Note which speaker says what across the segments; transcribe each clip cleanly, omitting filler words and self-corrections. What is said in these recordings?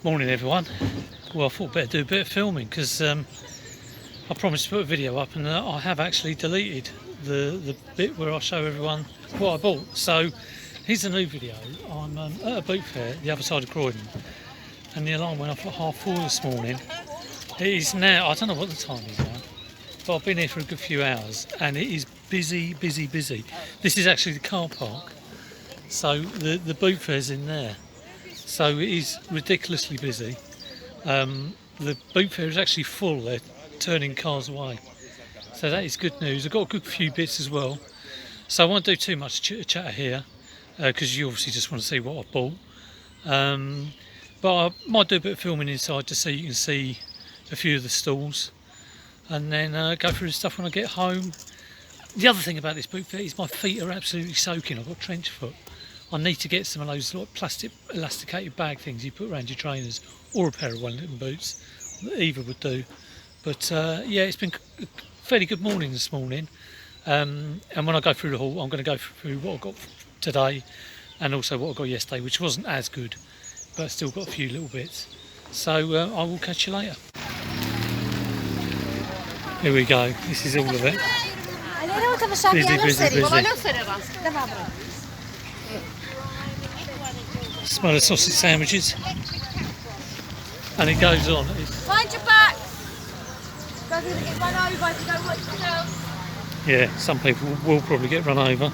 Speaker 1: Morning everyone. Well, I thought I'd better do a bit of filming because I promised to put a video up, and I have actually deleted the bit where I show everyone what I bought. So here's a new video. I'm at a boot fair the other side of Croydon, and the alarm went off at 4:30 this morning. It is now, I don't know what the time is now, but I've been here for a good few hours and it is busy. This is actually the car park, so the boot fair's in there. So it is ridiculously busy. The boot fair is actually full. They're turning cars away, so that is good news. I've got a good few bits as well, so I won't do too much chatter here because you obviously just want to see what I bought. But I might do a bit of filming inside just so you can see a few of the stalls, and then go through the stuff when I get home. The other thing about this boot fair is my feet are absolutely soaking. I've got trench foot. I need to get some of those like plastic elasticated bag things you put around your trainers, or a pair of Wellington boots. Either would do. But yeah, it's been a fairly good morning this morning. And when I go through the haul, I'm going to go through what I got today and also what I got yesterday, which wasn't as good, but still got a few little bits. So I will catch you later. Here we go. This is all of it. Busy. Smell the sausage sandwiches, and it goes on.
Speaker 2: Find your back. Don't get run over if you don't watch yourself.
Speaker 1: Yeah, some people will probably get run over.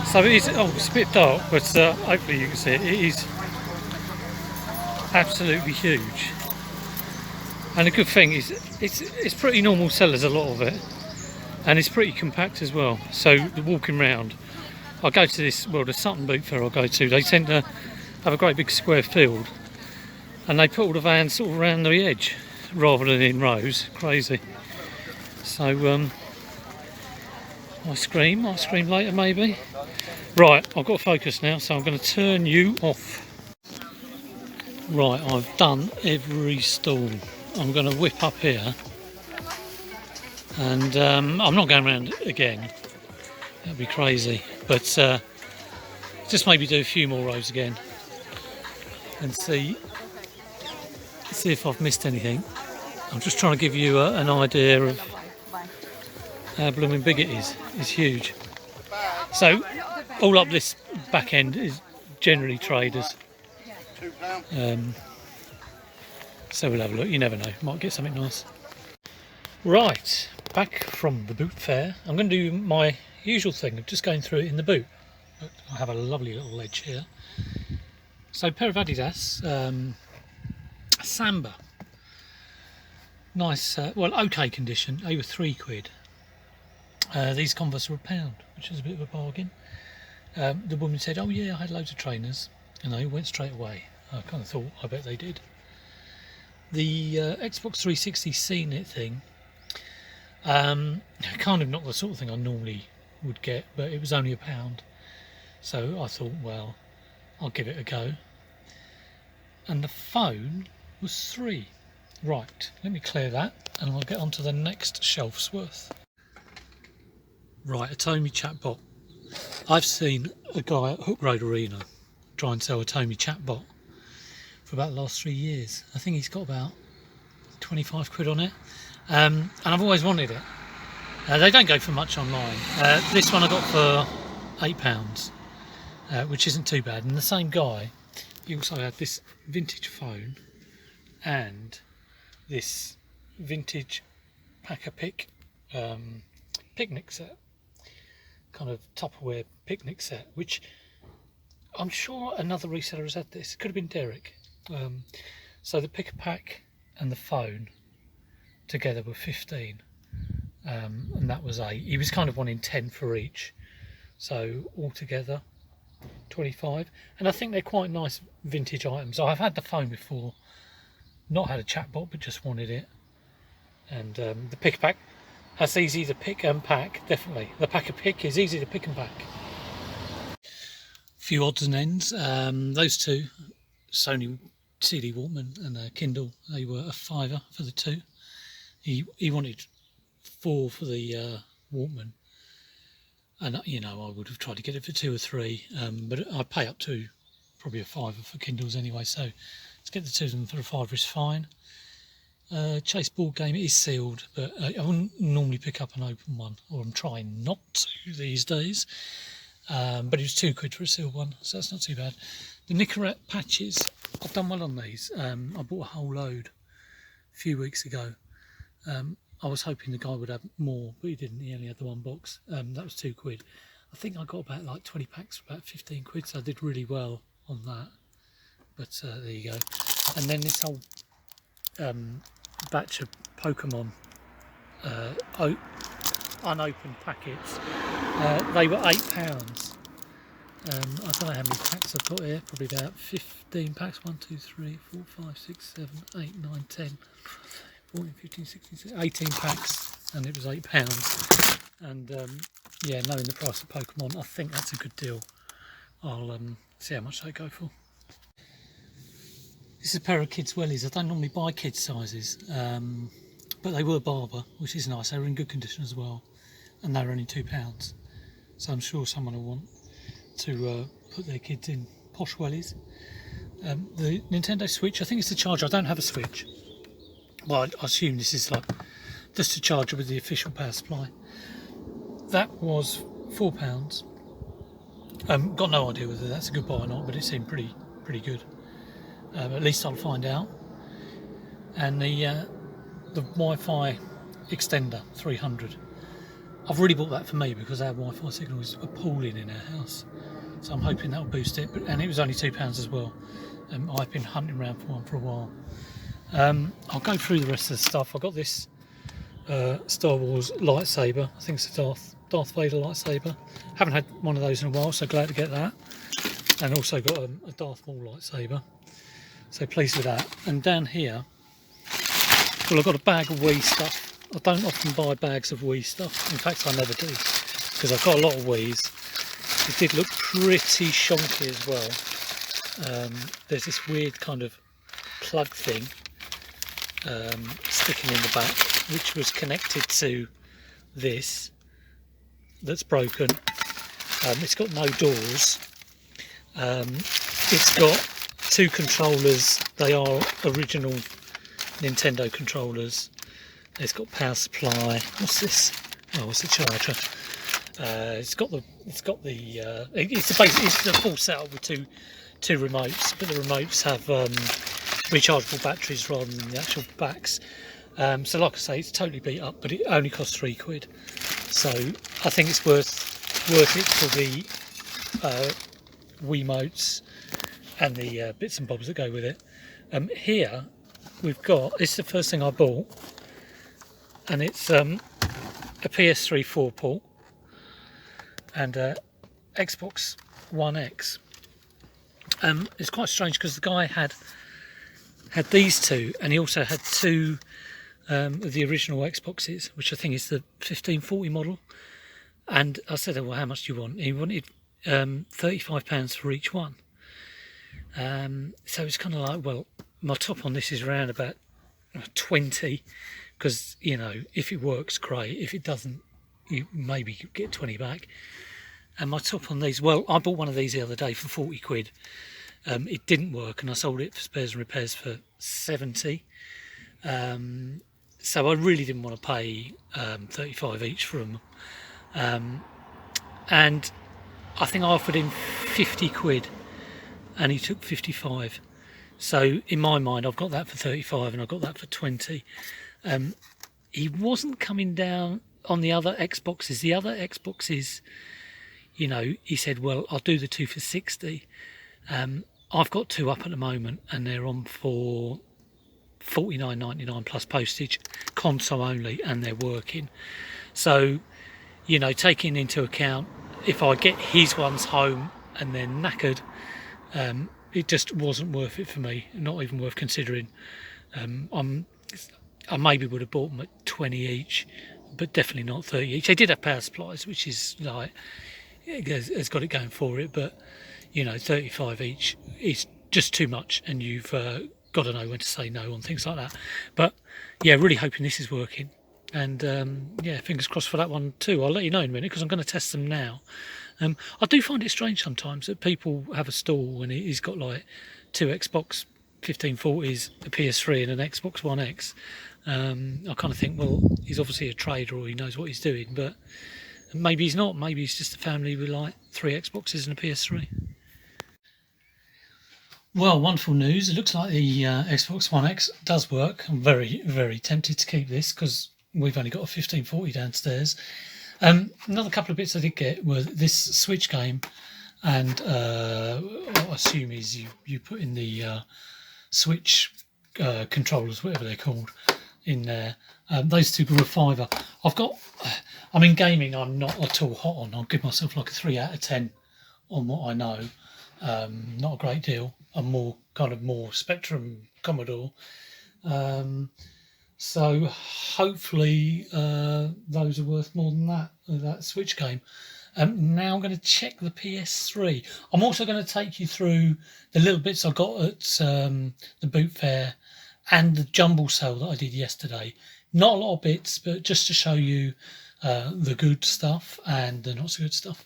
Speaker 1: So it is. Oh, it's a bit dark, but hopefully you can see it. It is absolutely huge. And the good thing is, it's pretty normal sellers, a lot of it, and it's pretty compact as well. So the walking round. I go to this, well, the Sutton boot fair I go to, they tend to have a great big square field, and they put all the vans sort of around the edge rather than in rows. Crazy. So ice cream later maybe. Right, I've got to focus now, so I'm going to turn you off. Right, I've done every stall. I'm going to whip up here, and I'm not going around again. That'd be crazy, but just maybe do a few more rows again and see if I've missed anything. I'm just trying to give you an idea of how blooming big it is. It's huge. So all up this back end is generally traders. So we'll have a look. You never know, might get something nice. Right, back from the boot fair. I'm going to do my usual thing of just going through it in the boot. But I have a lovely little ledge here. So a pair of Adidas Samba, nice, well, okay condition, over £3. These Converse were £1, which is a bit of a bargain. The woman said, oh yeah, I had loads of trainers, and they went straight away. I kind of thought, I bet they did. The Xbox 360 CNET thing, kind of not the sort of thing I normally would get, but it was only £1, so I thought, well, I'll give it a go. And the phone was £3. Right, let me clear that and I'll get on to the next shelf's worth. Right, a Tomy chatbot. I've seen a guy at Hook Road Arena try and sell a Tomy chatbot for about the last 3 years. I think he's got about 25 quid on it, and I've always wanted it. They don't go for much online. This one I got for £8, which isn't too bad. And the same guy, he also had this vintage phone and this vintage pack-a-pick picnic set, kind of Tupperware picnic set, which I'm sure another reseller has had this. It could have been Derek. So the pick-a-pack and the phone together were 15. And that was 8. He was kind of wanting 10 for each, so altogether 25. And I think they're quite nice vintage items. I've had the phone before, not had a chatbot, but just wanted it. And the pick-a-pack, that's easy to pick and pack, definitely. The pack-a-pick is easy to pick and pack. Few odds and ends. Those two, Sony CD Walkman and a Kindle, they were a £5 for the two. He wanted 4 for the Walkman, and you know, I would have tried to get it for 2 or 3, but I'd pay up to probably a £5 for Kindles anyway, so to get the two of them for a £5 is fine. Chase board game, it is sealed, but I wouldn't normally pick up an open one, or I'm trying not to these days. But it was £2 for a sealed one, so that's not too bad. The Nicorette patches, I've done well on these. I bought a whole load a few weeks ago. I was hoping the guy would have more, but he didn't. He only had the one box. That was £2. I think I got about like 20 packs for about £15, so I did really well on that. But there you go. And then this whole batch of Pokemon unopened packets, they were £8. I don't know how many packs I've got here, probably about 15 packs. 1, 2, 3, 4, 5, 6, 7, 8, 9, 10, 14, 15, 16, 17, 18 packs, and it was £8. And yeah, knowing the price of Pokemon, I think that's a good deal. I'll see how much they go for. This is a pair of kids' wellies. I don't normally buy kids' sizes, but they were Barber, which is nice. They were in good condition as well, and they were only £2. So I'm sure someone will want to put their kids in posh wellies. The Nintendo Switch, I think it's the charger. I don't have a Switch. Well, I assume this is like just a charger with the official power supply. That was £4. Got no idea whether that's a good buy or not, but it seemed pretty good. At least I'll find out. And the Wi-Fi extender 300. I've really bought that for me because our Wi-Fi signal is appalling in our house. So I'm hoping that'll boost it. And it was only £2 as well. I've been hunting around for one for a while. I'll go through the rest of the stuff. I've got this Star Wars lightsaber. I think it's a Darth Vader lightsaber. Haven't had one of those in a while, so glad to get that. And also got a Darth Maul lightsaber. So pleased with that. And down here, well, I've got a bag of Wii stuff. I don't often buy bags of Wii stuff. In fact, I never do, because I've got a lot of Wiis. It did look pretty shonky as well. There's this weird kind of plug thing sticking in the back, which was connected to this, that's broken. It's got no doors. It's got two controllers. They are original Nintendo controllers. It's got power supply. What's this? Oh, it's a charger. It's a full setup with two remotes, but the remotes have rechargeable batteries rather than the actual backs. So like I say, it's totally beat up, but it only costs £3. So I think it's worth it for the Wiimotes and the bits and bobs that go with it. Here we've got, this is the first thing I bought, and it's a PS3 4 port and Xbox One X. It's quite strange because the guy had these two, and he also had two of the original Xboxes, which I think is the 1540 model. And I said, well, how much do you want? He wanted £35 for each one. So it's kind of like, well, my top on this is around about 20, because, you know, if it works, great. If it doesn't, you maybe get 20 back. And my top on these, well, I bought one of these the other day for £40. It didn't work, and I sold it for spares and repairs for 70. So I really didn't want to pay 35 each for them. And I think I offered him £50, and he took 55. So in my mind, I've got that for 35 and I've got that for 20. He wasn't coming down on the other Xboxes. The other Xboxes, you know, he said, well, I'll do the two for 60. I've got two up at the moment, and they're on for $49.99 plus postage, console only, and they're working. So, you know, taking into account if I get his ones home and they're knackered, it just wasn't worth it for me, not even worth considering. I maybe would have bought them at 20 each, but definitely not 30 each. They did have power supplies, which is like, has got it going for it, but you know, 35 each is just too much, and you've got to know when to say no on things like that. But yeah, really hoping this is working, and yeah, fingers crossed for that one too. I'll let you know in a minute, because I'm going to test them now I do find it strange sometimes that people have a stall and he's got like two Xbox 1540s, a PS3 and an Xbox One X. I kind of think, well, he's obviously a trader or he knows what he's doing, but maybe he's not. Maybe he's just a family with like 3 Xboxes and a PS3. Well, wonderful news. It looks like the Xbox One X does work. I'm very, very tempted to keep this because we've only got a 1540 downstairs. Another couple of bits I did get were this Switch game, and what I assume is you put in the Switch controllers, whatever they're called, in there. Those two were a £5. I mean, gaming I'm not at all hot on. I'll give myself like a 3 out of 10 on what I know. Not a great deal. I'm more Spectrum Commodore. So hopefully those are worth more than that Switch game. Now I'm going to check the PS3. I'm also going to take you through the little bits I got at the boot fair and the jumble sale that I did yesterday. Not a lot of bits, but just to show you the good stuff and the not so good stuff.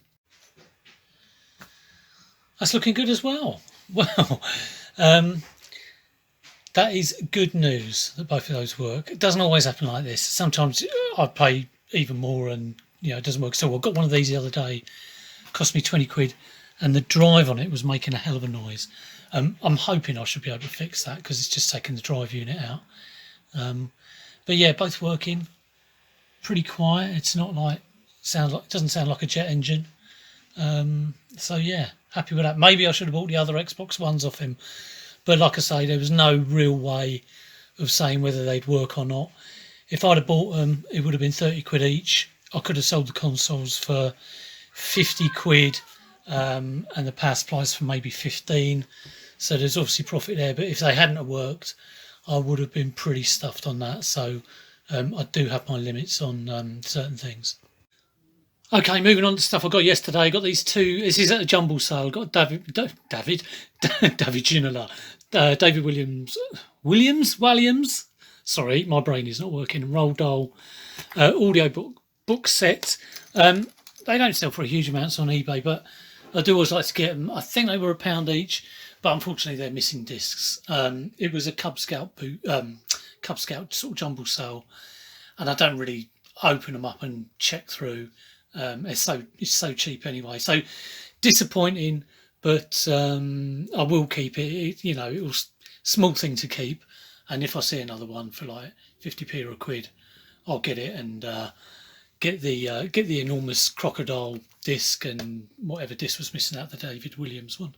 Speaker 1: That's looking good as well. Well, that is good news that both of those work. It doesn't always happen like this. Sometimes I pay even more and it doesn't work. So I got one of these the other day, cost me 20 quid, and the drive on it was making a hell of a noise. I'm hoping I should be able to fix that because it's just taking the drive unit out. But yeah, both working. Pretty quiet. It's not like it doesn't sound like a jet engine. So yeah, happy with that. Maybe I should have bought the other Xbox Ones off him, but like I say, there was no real way of saying whether they'd work or not. If I'd have bought them, it would have been 30 quid each. I could have sold the consoles for 50 quid and the power supplies for maybe 15. So there's obviously profit there, but if they hadn't have worked, I would have been pretty stuffed on that. So I do have my limits on certain things. Okay, moving on to stuff I got yesterday. I got these two. This is at a jumble sale. I got David Ginola, David Williams. Sorry, my brain is not working. Roald Dahl audio book set. They don't sell for a huge amounts on eBay, but I do always like to get them. I think they were £1 each, but unfortunately they're missing discs. It was a Cub Scout sort of jumble sale, and I don't really open them up and check through. It's so cheap anyway. So disappointing, but I will keep it. It was a small thing to keep, and if I see another one for like 50p or a quid, I'll get it and get the enormous crocodile disc and whatever disc was missing out the David Williams one.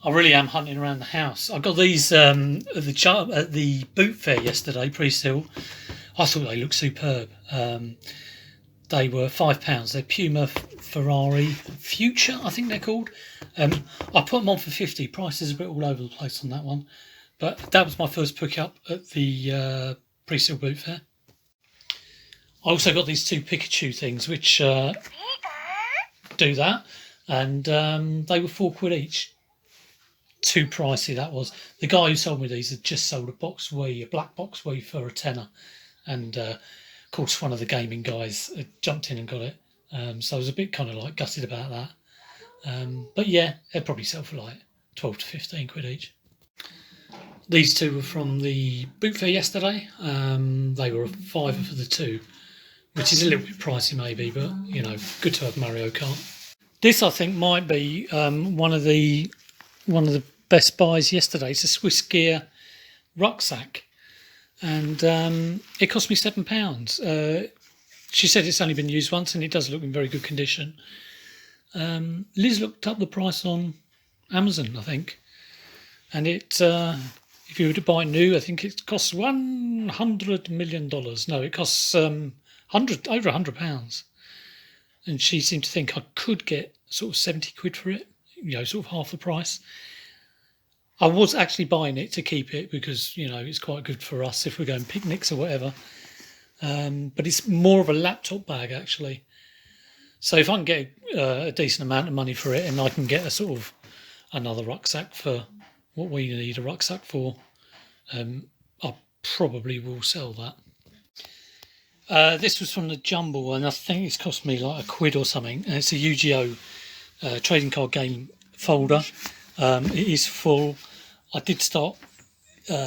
Speaker 1: I really am hunting around the house. I got these at the boot fair yesterday, pre-sale. I thought they looked superb. They were £5. They're Puma Ferrari Future, I think they're called. I put them on for 50. Price is a bit all over the place on that one. But that was my first pick-up at the pre-sale boot fair. I also got these two Pikachu things, which do that. And they were £4 each. Too pricey, that was. The guy who sold me these had just sold a black box Wii for £10. And... of course, one of the gaming guys jumped in and got it, so I was a bit kind of like gutted about that. But yeah, they'd probably sell for like 12 to 15 quid each. These two were from the boot fair yesterday. They were a £5 for the two, which is a little bit pricey maybe, but good to have Mario Kart. This I think might be one of the best buys yesterday. It's a Swiss Gear rucksack. And it cost me £7. She said it's only been used once and it does look in very good condition. Liz looked up the price on Amazon, I think, and it if you were to buy new, I think it costs $100 million. No, it costs over £100. And she seemed to think I could get sort of 70 quid for it, sort of half the price. I was actually buying it to keep it because, it's quite good for us if we're going picnics or whatever. But it's more of a laptop bag, actually. So if I can get a decent amount of money for it and I can get a sort of another rucksack for what we need a rucksack for, I probably will sell that. This was from the Jumble, and I think it's cost me like £1 or something. And it's a YuGiOh trading card game folder. It is full. I did start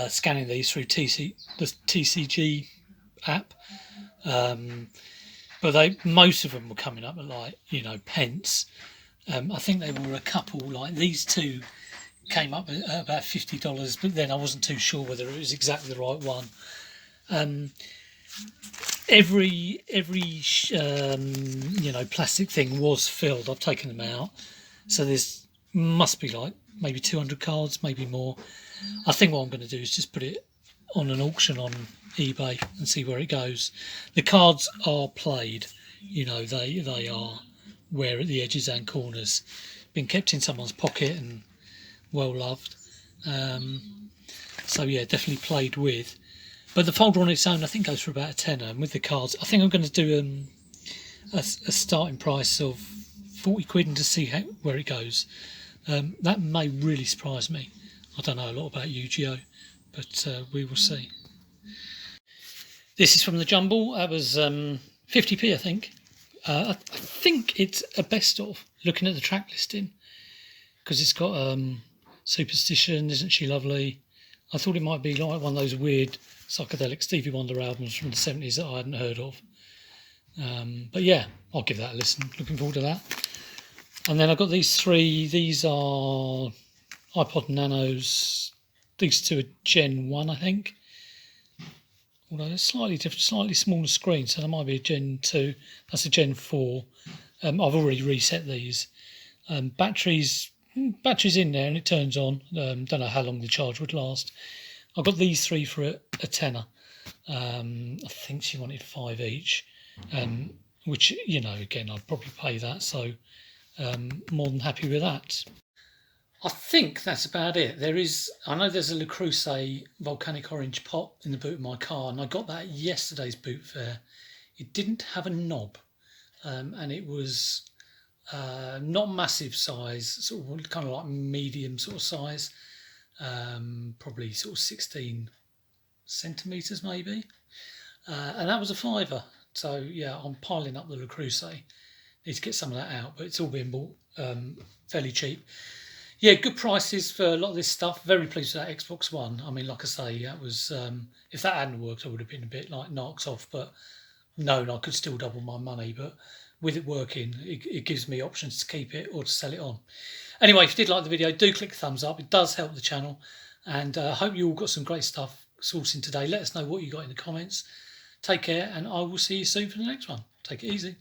Speaker 1: scanning these through the TCG app, but most of them were coming up at like pence. I think they were a couple, like these two came up at about $50, but then I wasn't too sure whether it was exactly the right one. Every plastic thing was filled. I've taken them out, so there's must be like maybe 200 cards, maybe more. I think what I'm going to do is just put it on an auction on eBay and see where it goes. The cards are played, they are wear at the edges and corners, been kept in someone's pocket and well loved. So yeah, definitely played with. But the folder on its own, I think, goes for about £10, and with the cards, I think I'm going to do a starting price of £40 and just see where it goes. That may really surprise me. I don't know a lot about YuGiOh, but we will see. This is from the Jumble. That was 50p, I think. I think it's a best of, looking at the track listing, because it's got Superstition, Isn't She Lovely? I thought it might be like one of those weird psychedelic Stevie Wonder albums from the 70s that I hadn't heard of. But yeah, I'll give that a listen. Looking forward to that. And then I've got these three. These are Ipod Nanos. These two are Gen 1, I think. Although they're slightly different, slightly smaller screen, so there might be a Gen 2. That's a Gen 4. I've already reset these. Batteries in there and it turns on. Don't know how long the charge would last. I got these three for a tenner. I think she wanted 5 each, which, again, I'd probably pay that. So more than happy with that. I think that's about it. I know there's a Le Creuset volcanic orange pot in the boot of my car, and I got that at yesterday's boot fair. It didn't have a knob, and it was not massive size, sort of kind of like medium sort of size, probably sort of 16 centimetres maybe, and that was a £5. So yeah, I'm piling up the Le Creuset. Need to get some of that out, but it's all been bought fairly cheap. Yeah, good prices for a lot of this stuff. Very pleased with that Xbox One. I mean, like I say, that was if that hadn't worked, I would have been a bit like knocked off, but no, I could still double my money. But with it working, it gives me options to keep it or to sell it on. Anyway, if you did like the video, do click the thumbs up. It does help the channel, and I hope you all got some great stuff sourcing today. Let us know what you got in the comments. Take care, and I will see you soon for the next one. Take it easy.